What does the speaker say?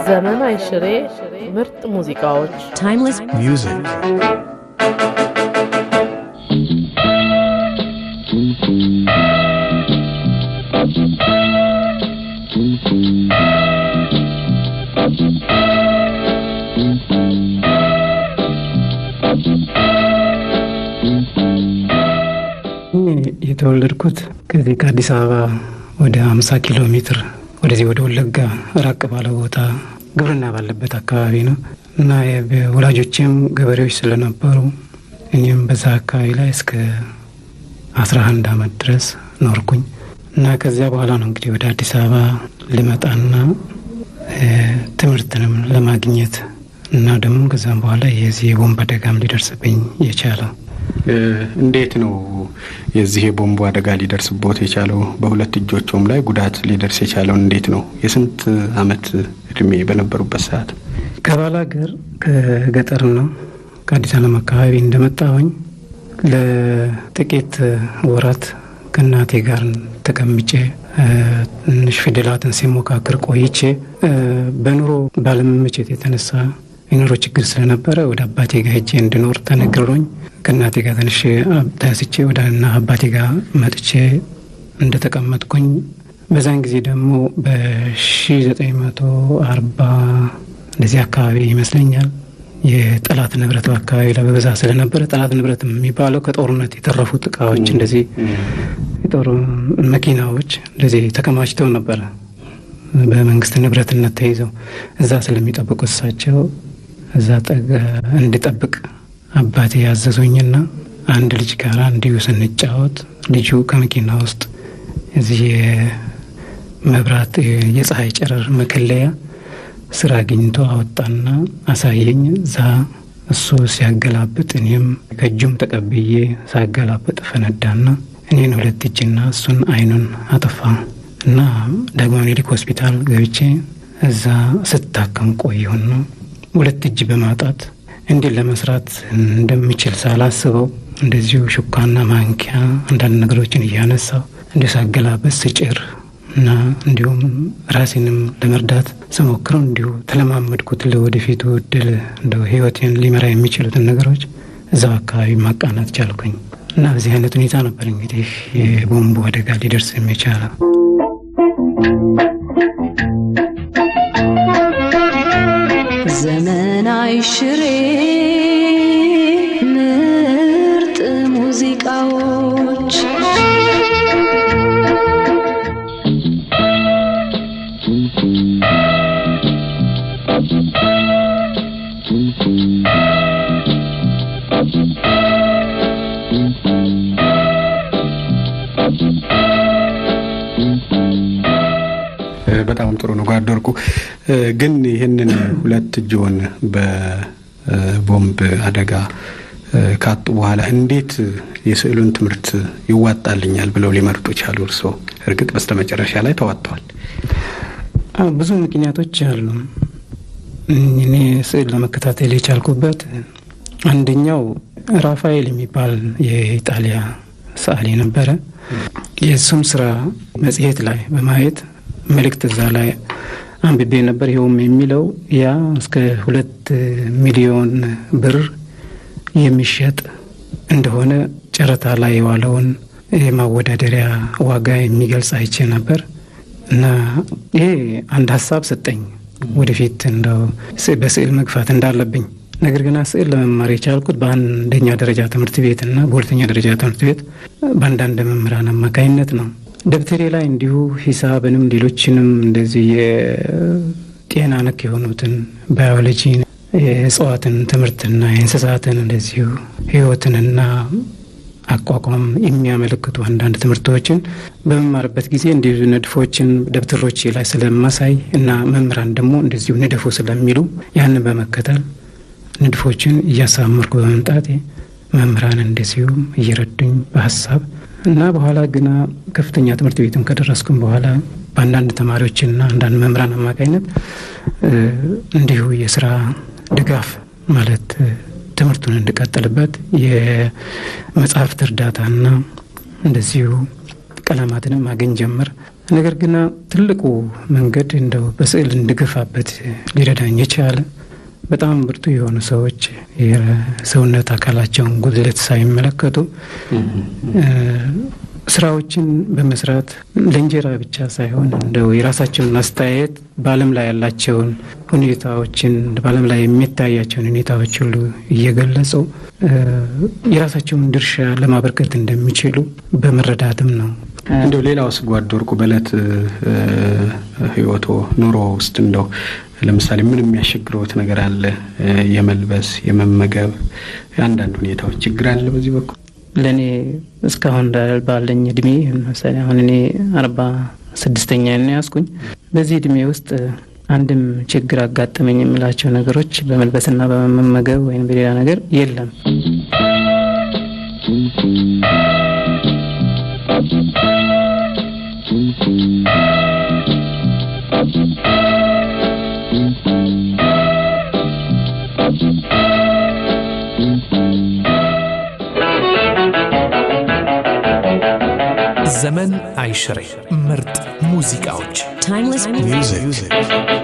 ዘመን አይሽሬ ምርጥ ሙዚቃዎች timeless music የተወለድኩት ከዚህ ከአዲስ አበባ ወደ 50 ኪሎ ሜትር ወደዚህ ወደ ወለጋ ራቅ ባለ ቦታ ግብርና ባለበት አካባቢ ነው እና ወላጆቼም ገበሬዎች ስለነበሩ እኔም በዛ አካባቢ ላይ እስከ 11 አመት ድረስ ኖርኩኝ እና ከዚያ በኋላ ነው እንግዲህ ወደ አዲስ አበባ ልመጣና ትምህርትንም ለማግኘት እና ደግሞ ከዛም በኋላ የዚህ የቦምብ አደጋም ሊደርስብኝ የቻለው። እንዴት ነው የዚህ የቦምብ አደጋ ሊደርስቦት የቻለው? በሁለት እጆቹም ላይ ጉዳት ሊደርስ የቻለው እንዴት ነው? የስንት አመት እድሜ በነበሩበት ሰዓት? ከባላገር ከገጠር ነው ከአዲስ ዓለም አካባቢ እንደመጣሁኝ ለጥቂት ወራት ከእናቴ ጋር ተቀምጬ ትንሽ ፊደላትን ሲሞካክር ቆይቼ በኑሮ ባለመመቸት የተነሳ የኑሮ ችግር ስለነበረ ወደ አባቴ ጋር ሄጄ እንድኖር ተነግሮኝ ከእናቴ ጋር ትንሽ ተያስቼ ወደ አባቴ ጋር መጥቼ እንደተቀመጥኩኝ በዛን ጊዜ ደግሞ በ1940 እንደዚህ አካባቢ ይመስለኛል የጠላት ንብረት በአካባቢ ላይ በበዛ ስለነበረ ጠላት ንብረት የሚባለው ከጦርነት የተረፉት እቃዎች እንደዚህ የጦር መኪናዎች እንደዚህ ተከማችተው ነበር በመንግስት ንብረትነት ተይዘው እዛ ስለሚጠብቁ እሳቸው እዛ እንድጠብቅ አባቴ ያዘዙኝና አንድ ልጅ ጋር እንዲሁ ስንጫወት ልጁ ከመኪና ውስጥ እዚህ የመብራት የፀሐይ ጨረር መከለያ ስራ አግኝቶ አወጣና አሳየኝ። እዛ እሱ ሲያገላብጥ እኔም ከእጁም ተቀብዬ ሳገላብጥ ፈነዳና እኔን ሁለት እጅና እሱን አይኑን አጠፋ እና ዳግማዊ ምኒልክ ሆስፒታል ገብቼ እዛ ስታከም ቆየሁና ሁለት እጅ በማጣት እንዴት ለመስራት እንደምችል ሳላስበው እንደዚሁ ሹካና ማንኪያ አንዳንድ ነገሮችን እያነሳው እንደሳገላበት ስጭር እና እንዲሁም ራሴንም ለመርዳት ስሞክረው እንዲሁ ተለማመድኩት። ለወደፊቱ እድል እንደው ህይወቴን ሊመራ የሚችሉትን ነገሮች እዛው አካባቢ ማቃናት ቻልኩኝ እና በዚህ አይነት ሁኔታ ነበር እንግዲህ የቦምቡ አደጋ ሊደርስ የሚቻለው። ዘመን አይሽሬ ምርጥ ሙዚቃዎች በጣም ጥሩ ነው ጓደርኩ። ግን ይሄንን ሁለት እጅዎን በቦምብ አደጋ ካጡ በኋላ እንዴት የስዕሉን ትምህርት ይዋጣልኛል ብለው ሊመርጡ ቻሉ? እርስዎ እርግጥ በስተመጨረሻ ላይ ተዋጥተዋል። ብዙ ምክንያቶች አሉ። እኔ ስዕል ለመከታተል የቻልኩበት አንደኛው ራፋኤል የሚባል የኢጣሊያ ሰዓሊ ነበረ። የእሱም ስራ መጽሔት ላይ በማየት መልእክት እዛ ላይ አንብቤ ነበር። ይኸውም የሚለው ያ እስከ 2 ሚሊዮን ብር የሚሸጥ እንደሆነ ጨረታ ላይ የዋለውን የማወዳደሪያ ዋጋ የሚገልጽ አይቼ ነበር እና ይሄ አንድ ሀሳብ ሰጠኝ ወደፊት እንደው በስዕል መግፋት እንዳለብኝ። ነገር ግን ስዕል ለመማር የቻልኩት በአንደኛ ደረጃ ትምህርት ቤት እና በሁለተኛ ደረጃ ትምህርት ቤት በአንዳንድ መምህራን አማካኝነት ነው። ደብተሬ ላይ እንዲሁ ሂሳብንም ሌሎችንም እንደዚህ የጤና ነክ የሆኑትን ባዮሎጂ፣ የእጽዋትን ትምህርትና የእንስሳትን እንደዚሁ ህይወትንና አቋቋም የሚያመለክቱ አንዳንድ ትምህርቶችን በመማርበት ጊዜ እንዲሁ ንድፎችን ደብተሮች ላይ ስለማሳይ እና መምህራን ደግሞ እንደዚሁ ንድፉ ስለሚሉ ያንን በመከተል ንድፎችን እያሳመርኩ በመምጣቴ መምህራን እንደዚሁ እየረዱኝ በሀሳብ እና በኋላ ግና ከፍተኛ ትምህርት ቤትም ከደረስኩም በኋላ በአንዳንድ ተማሪዎችና አንዳንድ መምህራን አማካኝነት እንዲሁ የስራ ድጋፍ ማለት ትምህርቱን እንድቀጥልበት የመጽሐፍት እርዳታና እንደዚሁ ቀለማትንም ማግኘት ጀመር። ነገር ግን ትልቁ መንገድ እንደው በስዕል እንድገፋበት ሊረዳኝ የቻለ በጣም ብርቱ የሆኑ ሰዎች የሰውነት አካላቸውን ጉድለት ሳይመለከቱ ስራዎችን በመስራት ለእንጀራ ብቻ ሳይሆን እንደው የራሳቸውን አስተያየት በዓለም ላይ ያላቸውን ሁኔታዎችን በዓለም ላይ የሚታያቸውን ሁኔታዎች ሁሉ እየገለጹ የራሳቸውን ድርሻ ለማበርከት እንደሚችሉ በመረዳትም ነው። እንደው ሌላውስ ጓድ ወርቁ በዕለት ህይወቶ ኑሮ ውስጥ እንደው ለምሳሌ ምን የሚያስቸግረውት ነገር አለ? የመልበስ የመመገብ አንዳንድ ሁኔታዎች ችግር አለ በዚህ በኩል? ለኔ እስካሁን ባለኝ እድሜ ለምሳሌ አሁን እኔ 46ኛ ነው ያስኩኝ። በዚህ እድሜ ውስጥ አንድም ችግር አጋጠመኝ የምላቸው ነገሮች በመልበስና በመመገብ ወይም በሌላ ነገር የለም። ዘመን አይሽሬ ምርጥ ሙዚቃዎች Timeless music